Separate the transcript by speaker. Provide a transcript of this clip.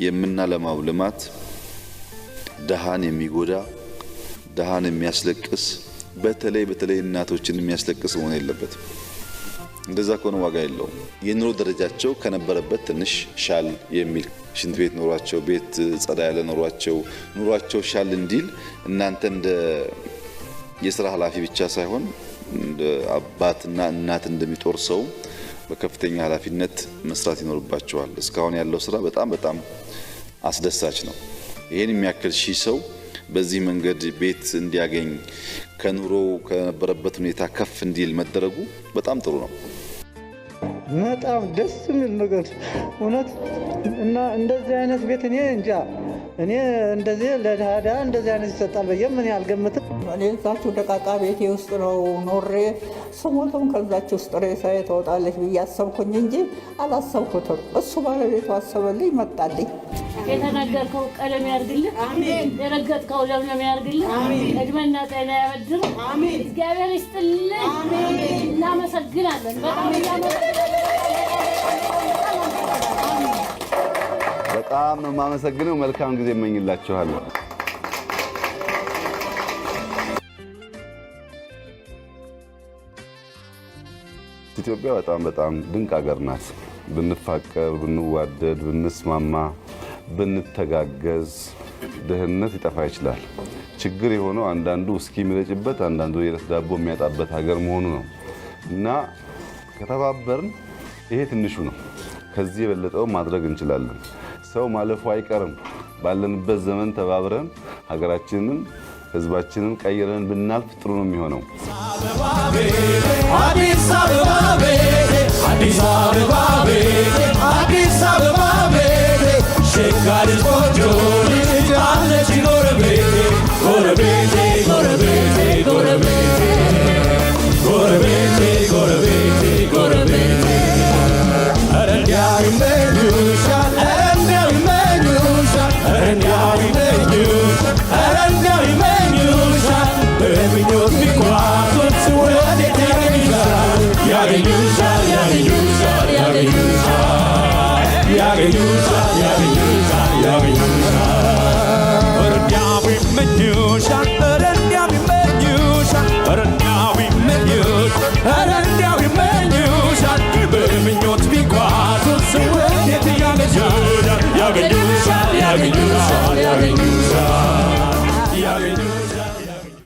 Speaker 1: የምናለማው ልማት ደሃን የሚጎዳ ደሃን የሚያስለቅስ በተለይ እናቶችን የሚያስለቅስ መሆን የለበትም። እንደዛ ከሆነ ዋጋ የለውም። የኑሮ ደረጃቸው ከነበረበት ትንሽ ሻል የሚል ሽንት ቤት ኖሯቸው ቤት ጸዳ ያለ ኑሯቸው ሻል እንዲል እናንተ እንደ የሥራ ኃላፊ ብቻ ሳይሆን እንደ አባትና እናት እንደሚጦር ሰው በከፍተኛ ኃላፊነት መስራት ይኖርባቸዋል። እስካሁን ያለው ስራ በጣም አስደሳች ነው። ይሄን የሚያክል ሺህ ሰው በዚህ መንገድ ቤት እንዲያገኝ ከኑሮው ከነበረበት ሁኔታ ከፍ እንዲል መደረጉ በጣም ጥሩ ነው።
Speaker 2: በጣም ደስ የሚል ነገር እውነት እና እንደዚህ አይነት ቤት እኔ እንጃ እኔ እንደዚህ ለዳዳ እንደዚህ አይነት ይሰጣል ብዬ ምን ያልገምትም።
Speaker 3: እኔ እዛችሁ ደቃቃ ቤቴ ውስጥ ነው ኖሬ ስሞትም ከዛች ውስጥ ሬሳዬ ትወጣለች ብዬ አሰብኩኝ እንጂ አላሰብኩትም። እሱ ባለቤቱ አሰበልኝ፣ መጣልኝ።
Speaker 4: የተናገርከው ቀለም ያርግልህ፣ የረገጥከው ለምለም ያርግልህ፣ እድሜና ጤና ያበድር። እግዚአብሔር ይስጥልህ። እናመሰግናለን።
Speaker 5: በጣም የማመሰግነው። መልካም ጊዜ እመኝላችኋለሁ። ኢትዮጵያ በጣም ድንቅ ሀገር ናት። ብንፋቀር፣ ብንዋደድ፣ ብንስማማ፣ ብንተጋገዝ ድህነት ይጠፋ ይችላል። ችግር የሆነው አንዳንዱ ውስኪ የሚረጭበት አንዳንዱ የዕለት ዳቦ የሚያጣበት ሀገር መሆኑ ነው እና ከተባበርን ይሄ ትንሹ ነው። ከዚህ የበለጠው ማድረግ እንችላለን። ሰው ማለፉ አይቀርም። ባለንበት ዘመን ተባብረን ሀገራችንን ህዝባችንን ቀይረን ብናልፍ ጥሩ ነው የሚሆነው። አዲስ አበባ ሸጋሪ ቆንጆ ልጅ አለች ጎረቤቴ ጎረቤቴ ጎረቤቴ ጎረቤቴ ጎረቤቴ ጎረቤቴ ጎረቤቴ ኧረ እንዲያው